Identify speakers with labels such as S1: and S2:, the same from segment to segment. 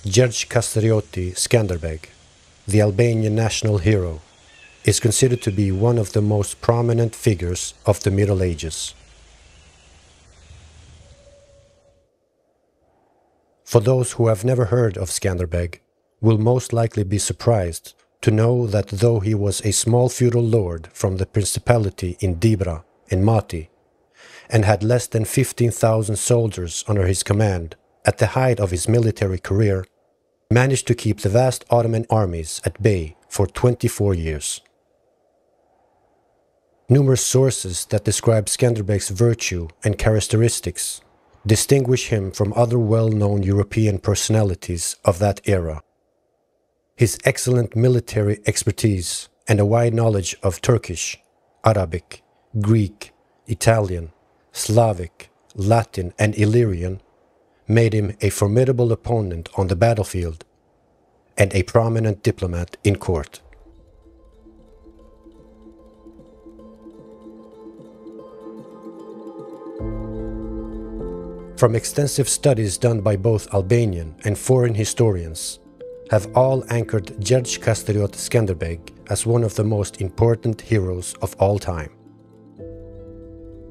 S1: Gjergj Kastrioti Skanderbeg, the Albanian national hero, is considered to be one of the most prominent figures of the Middle Ages. For those who have never heard of Skanderbeg, will most likely be surprised to know that though he was a small feudal lord from the principality in Dibra and Mati, and had less than 15,000 soldiers under his command at the height of his military career, managed to keep the vast Ottoman armies at bay for 24 years. Numerous sources that describe Skanderbeg's virtue and characteristics distinguish him from other well-known European personalities of that era. His excellent military expertise and a wide knowledge of Turkish, Arabic, Greek, Italian, Slavic, Latin and Illyrian made him a formidable opponent on the battlefield and a prominent diplomat in court. From extensive studies done by both Albanian and foreign historians, have all anchored Gjergj Kastrioti Skanderbeg as one of the most important heroes of all time.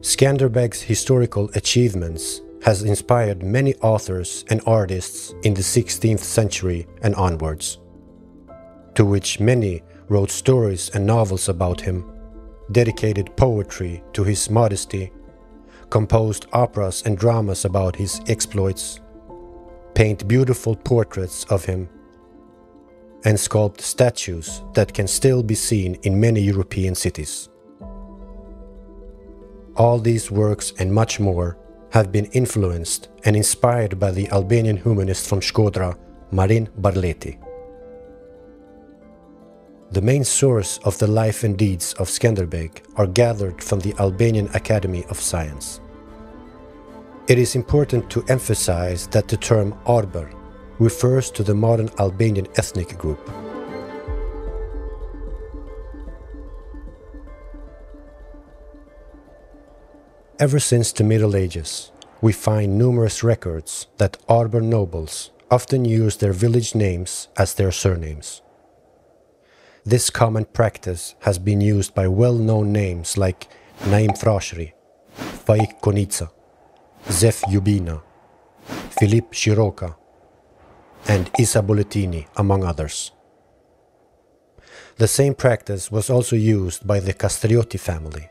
S1: Skanderbeg's historical achievements has inspired many authors and artists in the 16th century and onwards, to which many wrote stories and novels about him, dedicated poetry to his modesty, composed operas and dramas about his exploits, paint beautiful portraits of him, and sculpt statues that can still be seen in many European cities. All these works and much more have been influenced and inspired by the Albanian humanist from Shkodra, Marin Barleti. The main source of the life and deeds of Skanderbeg are gathered from the Albanian Academy of Sciences. It is important to emphasize that the term Arber refers to the modern Albanian ethnic group. Ever since the Middle Ages, we find numerous records that Arber nobles often use their village names as their surnames. This common practice has been used by well-known names like Naim Frashri, Faik Konica, Zef Jubina, Filip Shiroka, and Isa Bolletini, among others. The same practice was also used by the Kastrioti family.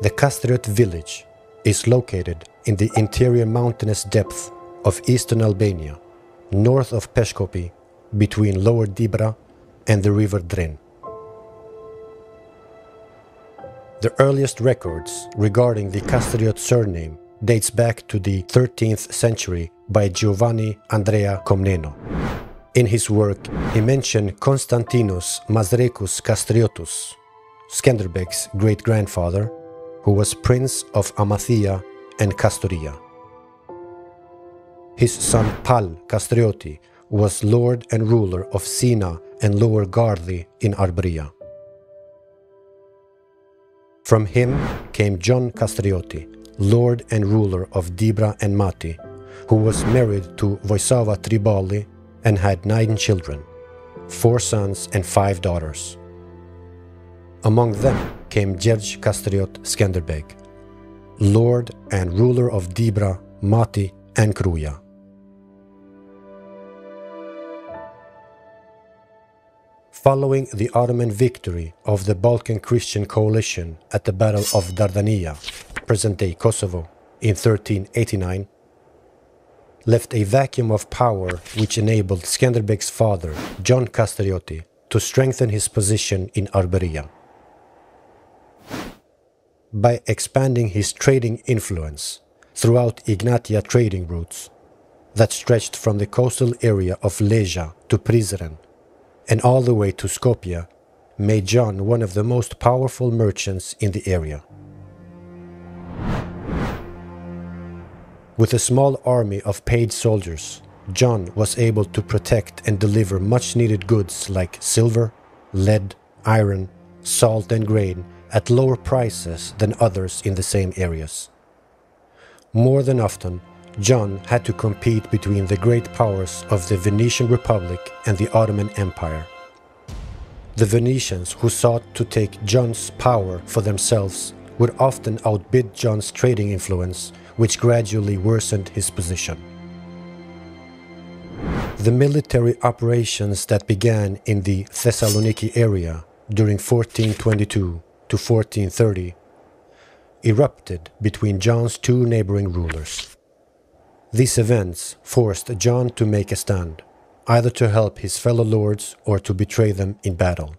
S1: The Kastriot village is located in the interior mountainous depth of eastern Albania, north of Peshkopi, between Lower Dibra and the river Drin. The earliest records regarding the Kastriot surname dates back to the 13th century by Giovanni Andrea Comneno. In his work, he mentioned Constantinos Mazrecus Kastriotus, Skanderbeg's great-grandfather, who was Prince of Amathia and Kastoria. His son Pal Kastrioti was lord and ruler of Sina and Lower Gardhi in Arbria. From him came John Kastrioti, lord and ruler of Dibra and Mati, who was married to Vojsava Tribali and had 9 children, 4 sons and 5 daughters. Among them came Gjergj Kastrioti Skanderbeg, lord and ruler of Dibra, Mati and Kruja. Following the Ottoman victory of the Balkan Christian coalition at the Battle of Dardania, present-day Kosovo, in 1389, left a vacuum of power which enabled Skanderbeg's father, John Kastrioti, to strengthen his position in Arbria. By expanding his trading influence throughout Ignatia trading routes that stretched from the coastal area of Lezha to Prizren and all the way to Skopje, made John one of the most powerful merchants in the area. With a small army of paid soldiers, John was able to protect and deliver much-needed goods like silver, lead, iron, salt and grain at lower prices than others in the same areas. More than often, John had to compete between the great powers of the Venetian Republic and the Ottoman Empire. The Venetians, who sought to take John's power for themselves, would often outbid John's trading influence, which gradually worsened his position. The military operations that began in the Thessaloniki area during 1422 to 1430 erupted between John's two neighboring rulers. These events forced John to make a stand, either to help his fellow lords or to betray them in battle.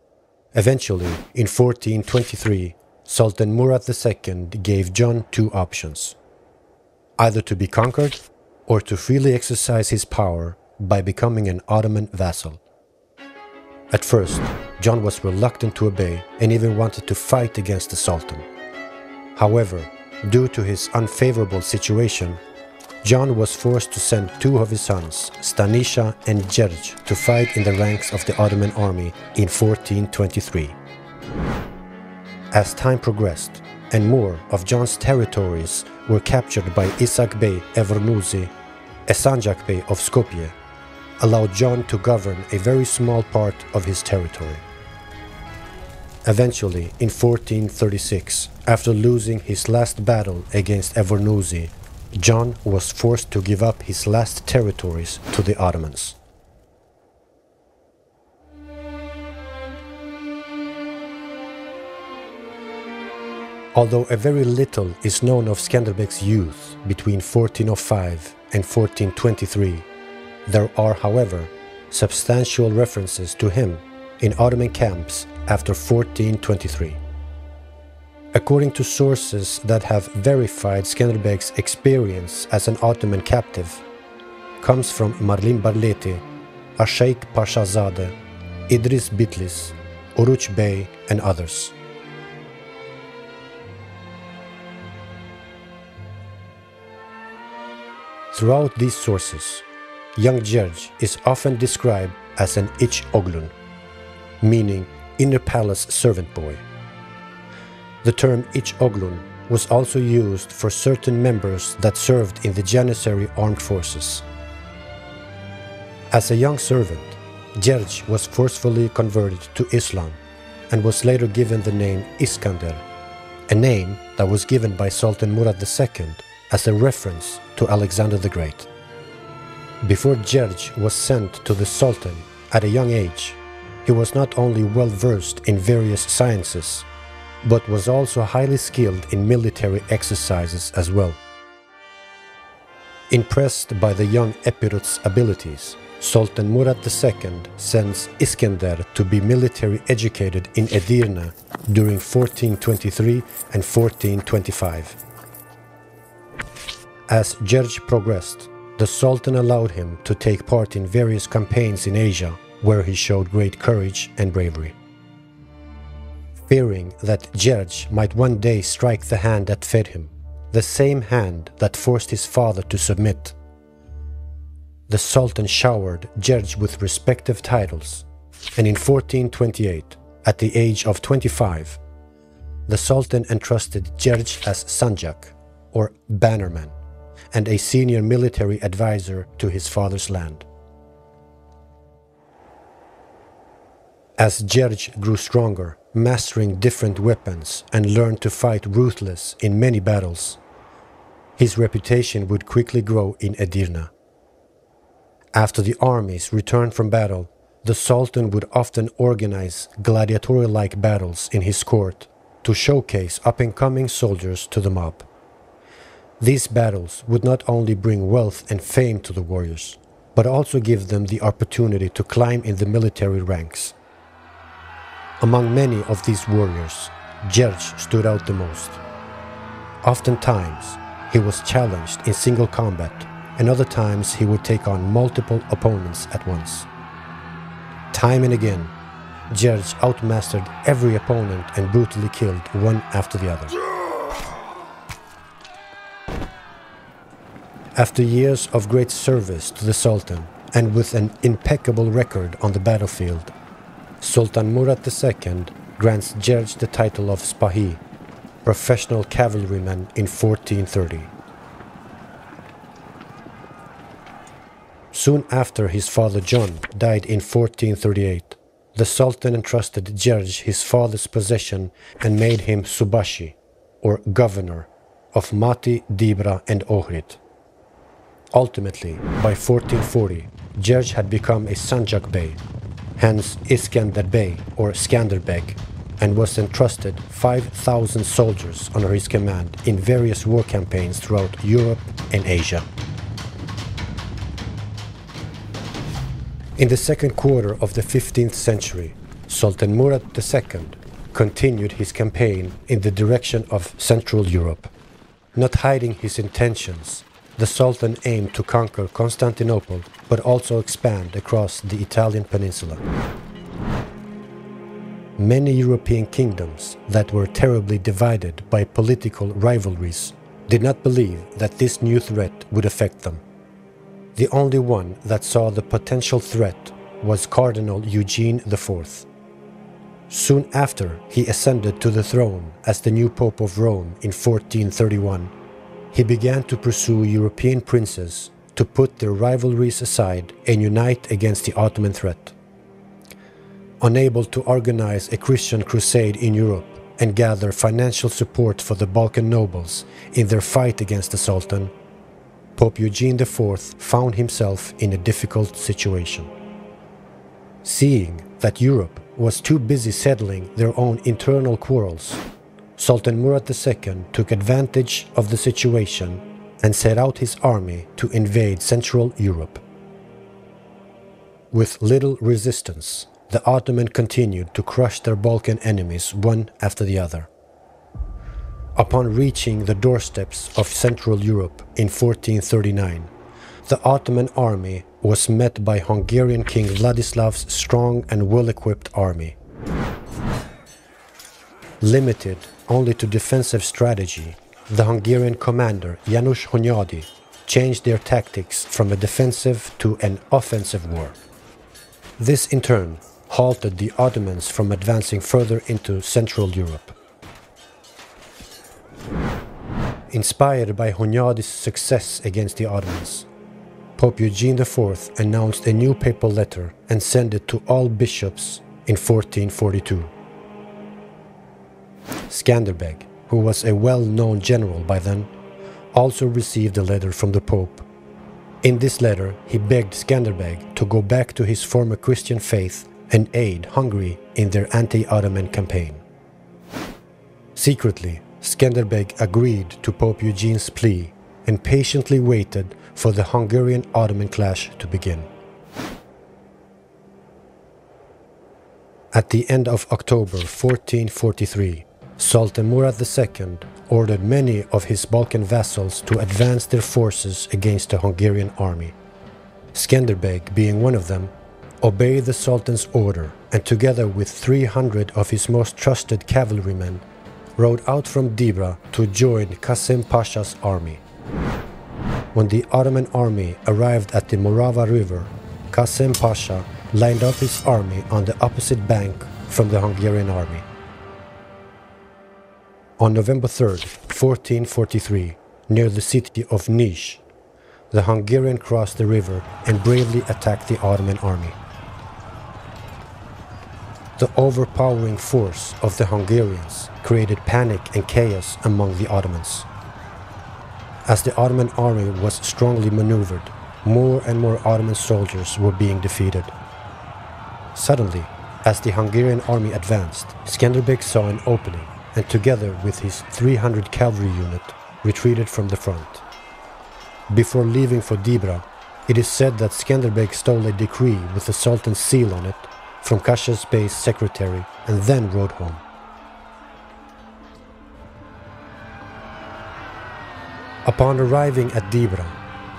S1: Eventually, in 1423, Sultan Murad II gave John two options: either to be conquered or to freely exercise his power by becoming an Ottoman vassal. At first, John was reluctant to obey and even wanted to fight against the Sultan. However, due to his unfavorable situation, John was forced to send two of his sons, Stanisha and Gjergj, to fight in the ranks of the Ottoman army in 1423. As time progressed, and more of John's territories were captured by Isak Bey Evernouzi, a Sanjak Bey of Skopje, allowed John to govern a very small part of his territory. Eventually, in 1436, after losing his last battle against Evernouzi, John was forced to give up his last territories to the Ottomans. Although a very little is known of Skanderbeg's youth between 1405 and 1423, there are, however, substantial references to him in Ottoman camps after 1423. According to sources that have verified Skanderbeg's experience as an Ottoman captive, comes from Marlim Barleti, Asheik Pashazade, Idris Bitlis, Oruç Bey, and others. Throughout these sources, young Gjergj is often described as an Ich Oglun, meaning inner palace servant boy. The term Ich Oglun was also used for certain members that served in the Janissary armed forces. As a young servant, Gjergj was forcefully converted to Islam and was later given the name Iskander, a name that was given by Sultan Murad II as a reference to Alexander the Great. Before Gjergj was sent to the Sultan at a young age, he was not only well versed in various sciences, but was also highly skilled in military exercises as well. Impressed by the young Epirot's abilities, Sultan Murad II sends Iskender to be military educated in Edirne during 1423 and 1425. As Gjergj progressed, the Sultan allowed him to take part in various campaigns in Asia, where he showed great courage and bravery. Fearing that Gjergj might one day strike the hand that fed him, the same hand that forced his father to submit, the Sultan showered Gjergj with respective titles, and in 1428, at the age of 25, the Sultan entrusted Gjergj as Sanjak, or bannerman, and a senior military advisor to his father's land. As Gjergj grew stronger, mastering different weapons and learned to fight ruthless in many battles, his reputation would quickly grow in Edirne. After the armies returned from battle, the Sultan would often organize gladiatorial-like battles in his court to showcase up-and-coming soldiers to the mob. These battles would not only bring wealth and fame to the warriors, but also give them the opportunity to climb in the military ranks. Among many of these warriors, Gjergj stood out the most. Oftentimes, he was challenged in single combat, and other times he would take on multiple opponents at once. Time and again, Gjergj outmastered every opponent and brutally killed one after the other. After years of great service to the Sultan, and with an impeccable record on the battlefield, Sultan Murad II grants Gjergj the title of Spahi, professional cavalryman, in 1430. Soon after his father John died in 1438, the Sultan entrusted Gjergj his father's possession and made him Subashi, or governor, of Mati, Dibra and Ohrid. Ultimately, by 1440, Gjergj had become a Sanjak Bey, hence Skanderbeg or Skanderbeg, and was entrusted 5,000 soldiers under his command in various war campaigns throughout Europe and Asia. In the second quarter of the 15th century, Sultan Murad II continued his campaign in the direction of Central Europe. Not hiding his intentions, the Sultan aimed to conquer Constantinople, but also expand across the Italian peninsula. Many European kingdoms that were terribly divided by political rivalries did not believe that this new threat would affect them. The only one that saw the potential threat was Cardinal Eugene IV. Soon after he ascended to the throne as the new Pope of Rome in 1431, he began to pursue European princes to put their rivalries aside and unite against the Ottoman threat. Unable to organize a Christian crusade in Europe and gather financial support for the Balkan nobles in their fight against the Sultan, Pope Eugene IV found himself in a difficult situation. Seeing that Europe was too busy settling their own internal quarrels, Sultan Murad II took advantage of the situation and set out his army to invade Central Europe. With little resistance, the Ottoman continued to crush their Balkan enemies one after the other. Upon reaching the doorsteps of Central Europe in 1439, the Ottoman army was met by Hungarian King Vladislav's strong and well-equipped army. Limited only to defensive strategy, the Hungarian commander János Hunyadi changed their tactics from a defensive to an offensive war. This in turn halted the Ottomans from advancing further into Central Europe. Inspired by Hunyadi's success against the Ottomans, Pope Eugene IV announced a new papal letter and sent it to all bishops in 1442. Skanderbeg, who was a well-known general by then, also received a letter from the Pope. In this letter, he begged Skanderbeg to go back to his former Christian faith and aid Hungary in their anti-Ottoman campaign. Secretly, Skanderbeg agreed to Pope Eugene's plea and patiently waited for the Hungarian-Ottoman clash to begin. At the end of October 1443, Sultan Murad II ordered many of his Balkan vassals to advance their forces against the Hungarian army. Skanderbeg, being one of them, obeyed the Sultan's order and together with 300 of his most trusted cavalrymen rode out from Dibra to join Kasim Pasha's army. When the Ottoman army arrived at the Morava River, Kasim Pasha lined up his army on the opposite bank from the Hungarian army. On November 3, 1443, near the city of Niš, the Hungarian crossed the river and bravely attacked the Ottoman army. The overpowering force of the Hungarians created panic and chaos among the Ottomans. As the Ottoman army was strongly maneuvered, more and more Ottoman soldiers were being defeated. Suddenly, as the Hungarian army advanced, Skanderbeg saw an opening and together with his 300 cavalry unit retreated from the front. Before leaving for Dibra, it is said that Skanderbeg stole a decree with the Sultan's seal on it from Kasha's Bey's secretary and then rode home. Upon arriving at Dibra,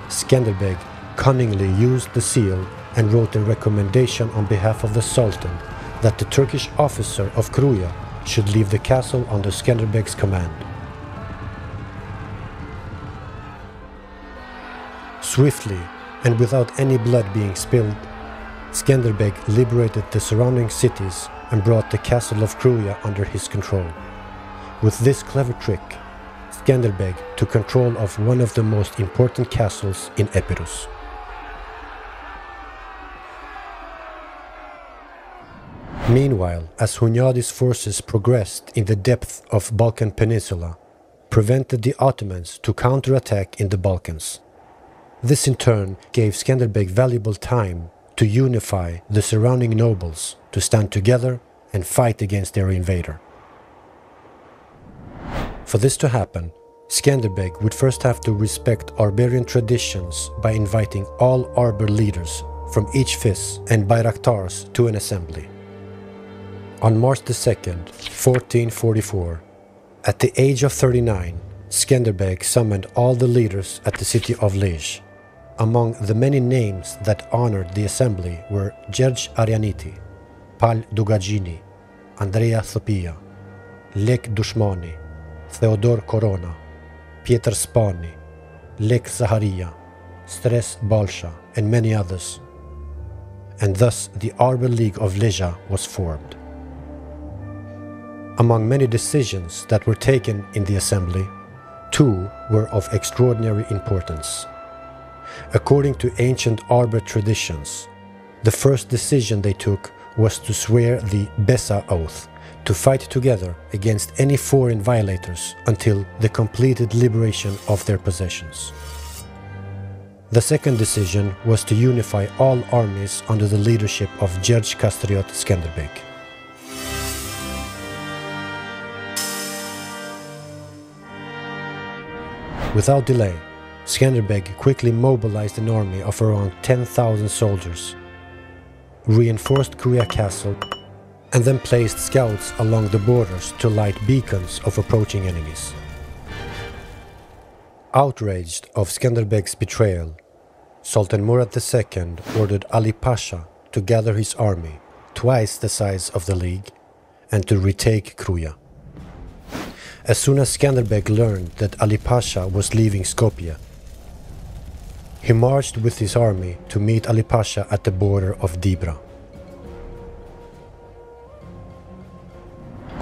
S1: Skanderbeg cunningly used the seal and wrote a recommendation on behalf of the Sultan that the Turkish officer of Kruja should leave the castle under Skanderbeg's command. Swiftly and without any blood being spilled, Skanderbeg liberated the surrounding cities and brought the castle of Kruja under his control. With this clever trick, Skanderbeg took control of one of the most important castles in Epirus. Meanwhile, as Hunyadi's forces progressed in the depth of Balkan Peninsula, prevented the Ottomans to counterattack in the Balkans. This in turn gave Skanderbeg valuable time to unify the surrounding nobles to stand together and fight against their invader. For this to happen, Skanderbeg would first have to respect Arbarian traditions by inviting all Arbar leaders from each fis and Bayraktars to an assembly. On March 2nd, 1444, at the age of 39, Skanderbeg summoned all the leaders at the city of Lezha. Among the many names that honored the assembly were Gjergj Arjaniti, Pal Dugajini, Andrea Thopia, Lek Dushmani, Theodor Korona, Pieter Spani, Lek Zaharia, Stres Balsha, and many others. And thus the Arbar League of Lezha was formed. Among many decisions that were taken in the assembly, two were of extraordinary importance. According to ancient Arbar traditions, the first decision they took was to swear the Besa oath, to fight together against any foreign violators until the completed liberation of their possessions. The second decision was to unify all armies under the leadership of Gjergj Kastrioti Skanderbeg. Without delay, Skanderbeg quickly mobilized an army of around 10,000 soldiers, reinforced Kruja Castle, and then placed scouts along the borders to light beacons of approaching enemies. Outraged of Skanderbeg's betrayal, Sultan Murad II ordered Ali Pasha to gather his army, twice the size of the League, and to retake Kruja. As soon as Skanderbeg learned that Ali Pasha was leaving Skopje, he marched with his army to meet Ali Pasha at the border of Dibra.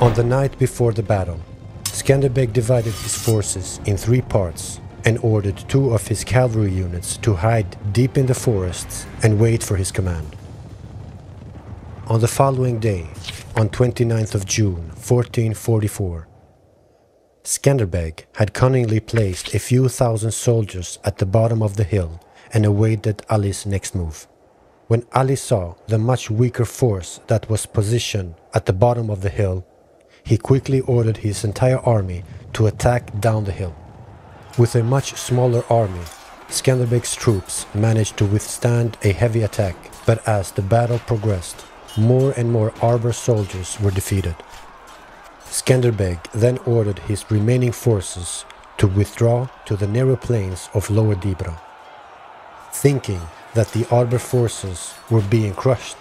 S1: On the night before the battle, Skanderbeg divided his forces in three parts and ordered two of his cavalry units to hide deep in the forests and wait for his command. On the following day, on 29th of June 1444, Skanderbeg had cunningly placed a few thousand soldiers at the bottom of the hill and awaited Ali's next move. When Ali saw the much weaker force that was positioned at the bottom of the hill, he quickly ordered his entire army to attack down the hill. With a much smaller army, Skanderbeg's troops managed to withstand a heavy attack, but as the battle progressed, more and more Arbar soldiers were defeated. Skanderbeg then ordered his remaining forces to withdraw to the narrow plains of Lower Dibra. Thinking that the Arbar forces were being crushed,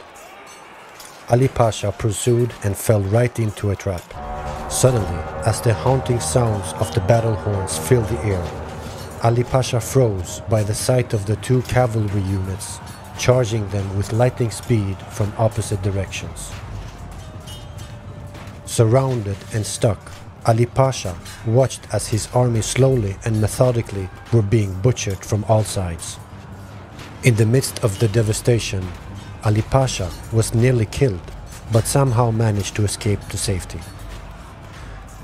S1: Ali Pasha pursued and fell right into a trap. Suddenly, as the haunting sounds of the battle horns filled the air, Ali Pasha froze by the sight of the two cavalry units, charging them with lightning speed from opposite directions. Surrounded and stuck, Ali Pasha watched as his army slowly and methodically were being butchered from all sides. In the midst of the devastation, Ali Pasha was nearly killed, but somehow managed to escape to safety.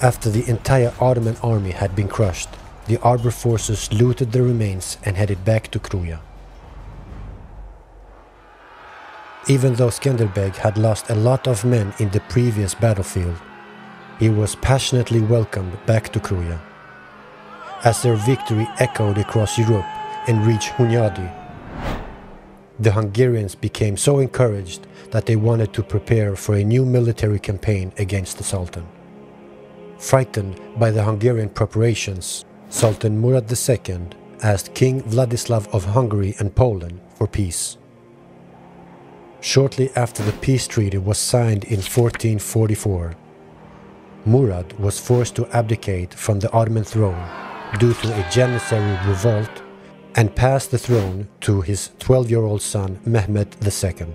S1: After the entire Ottoman army had been crushed, the Arbar forces looted the remains and headed back to Kruja. Even though Skanderbeg had lost a lot of men in the previous battlefield, he was passionately welcomed back to Kruja. As their victory echoed across Europe and reached Hunyadi, the Hungarians became so encouraged that they wanted to prepare for a new military campaign against the Sultan. Frightened by the Hungarian preparations, Sultan Murad II asked King Vladislav of Hungary and Poland for peace. Shortly after the peace treaty was signed in 1444, Murad was forced to abdicate from the Ottoman throne due to a Janissary revolt and passed the throne to his 12-year-old son Mehmed II.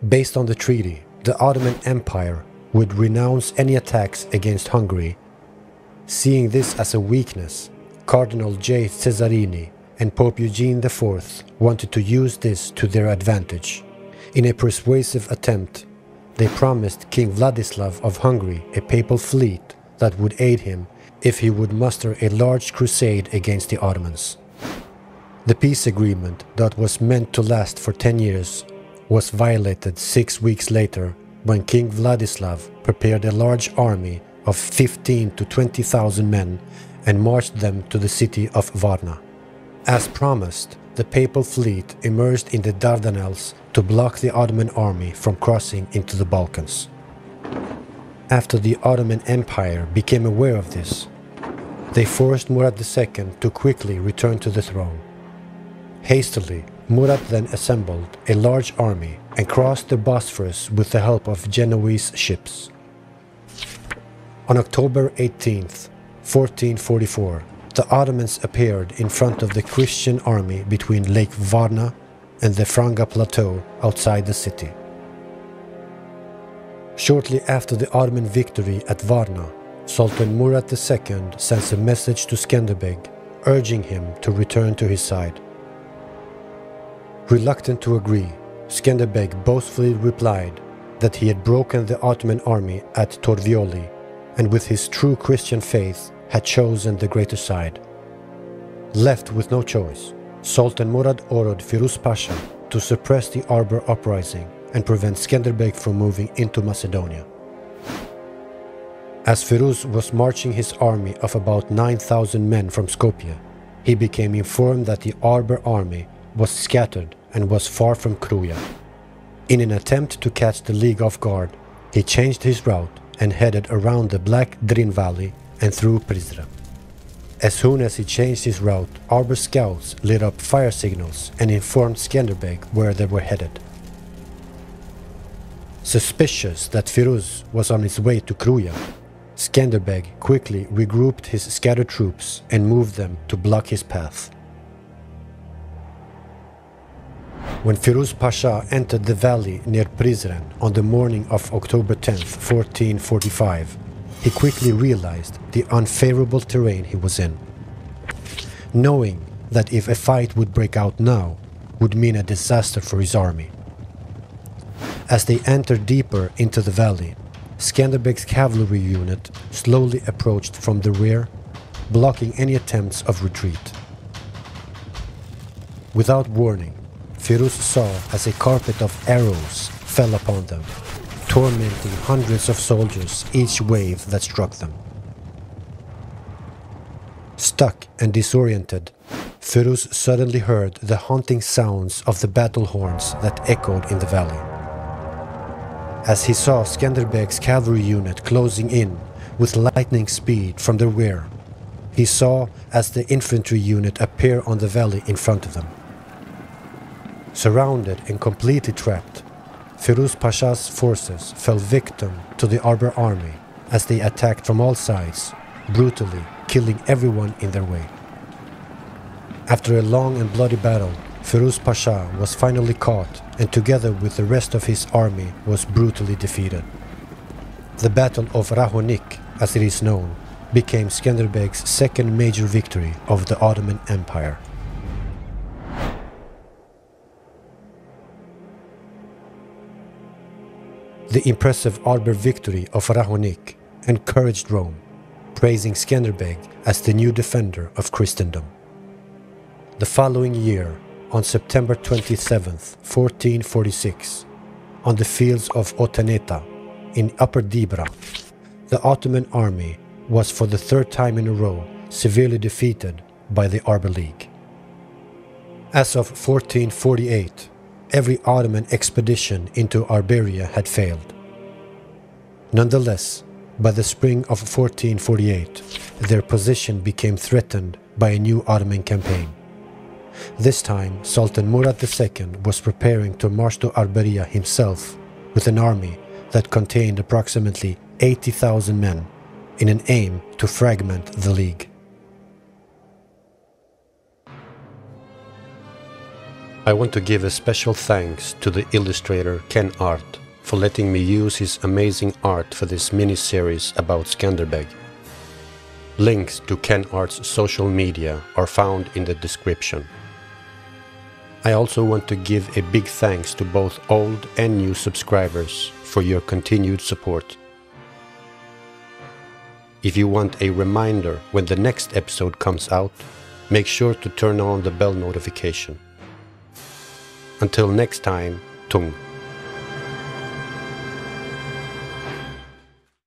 S1: Based on the treaty, the Ottoman Empire would renounce any attacks against Hungary. Seeing this as a weakness, Cardinal J. Cesarini and Pope Eugene IV wanted to use this to their advantage. In a persuasive attempt, they promised King Vladislav of Hungary a papal fleet that would aid him if he would muster a large crusade against the Ottomans. The peace agreement that was meant to last for 10 years was violated 6 weeks later when King Vladislav prepared a large army of 15,000 to 20,000 men and marched them to the city of Varna. As promised, the papal fleet emerged in the Dardanelles to block the Ottoman army from crossing into the Balkans. After the Ottoman Empire became aware of this, they forced Murad II to quickly return to the throne. Hastily, Murad then assembled a large army and crossed the Bosphorus with the help of Genoese ships. On October 18, 1444, the Ottomans appeared in front of the Christian army between Lake Varna and the Franga Plateau outside the city. Shortly after the Ottoman victory at Varna, Sultan Murad II sends a message to Skanderbeg, urging him to return to his side. Reluctant to agree, Skanderbeg boastfully replied that he had broken the Ottoman army at Torvioli and with his true Christian faith had chosen the greater side. Left with no choice, Sultan Murad ordered Firuz Pasha to suppress the Arber uprising and prevent Skanderbeg from moving into Macedonia. As Firuz was marching his army of about 9,000 men from Skopje, he became informed that the Arber army was scattered and was far from Kruja. In an attempt to catch the League off guard, he changed his route and headed around the Black Drin Valley and through Prizren. As soon as he changed his route, Arber scouts lit up fire signals and informed Skanderbeg where they were headed. Suspicious that Firuz was on his way to Kruja, Skanderbeg quickly regrouped his scattered troops and moved them to block his path. When Firuz Pasha entered the valley near Prizren on the morning of October 10, 1445, he quickly realized the unfavorable terrain he was in. Knowing that if a fight would break out now, would mean a disaster for his army. As they entered deeper into the valley, Skanderbeg's cavalry unit slowly approached from the rear, blocking any attempts of retreat. Without warning, Firuz saw as a carpet of arrows fell upon them, tormenting hundreds of soldiers each wave that struck them. Stuck and disoriented, Firuz suddenly heard the haunting sounds of the battle horns that echoed in the valley. As he saw Skanderbeg's cavalry unit closing in with lightning speed from the rear, he saw as the infantry unit appear on the valley in front of them. Surrounded and completely trapped, Firuz Pasha's forces fell victim to the Arber army as they attacked from all sides, brutally killing everyone in their way. After a long and bloody battle, Firuz Pasha was finally caught and together with the rest of his army was brutally defeated. The Battle of Rahonik, as it is known, became Skanderbeg's second major victory of the Ottoman Empire. The impressive Arber victory of Rahonik encouraged Rome, praising Skanderbeg as the new defender of Christendom. The following year, on September 27, 1446, on the fields of Otaneta in Upper Dibra, the Ottoman army was for the third time in a row severely defeated by the Arber League. As of 1448, every Ottoman expedition into Arberia had failed. Nonetheless, by the spring of 1448, their position became threatened by a new Ottoman campaign. This time, Sultan Murad II was preparing to march to Arberia himself with an army that contained approximately 80,000 men in an aim to fragment the League. I want to give a special thanks to the illustrator Ken Art for letting me use his amazing art for this mini-series about Skanderbeg. Links to Ken Art's social media are found in the description. I also want to give a big thanks to both old and new subscribers for your continued support. If you want a reminder when the next episode comes out, make sure to turn on the bell notification. Until next time, Tung.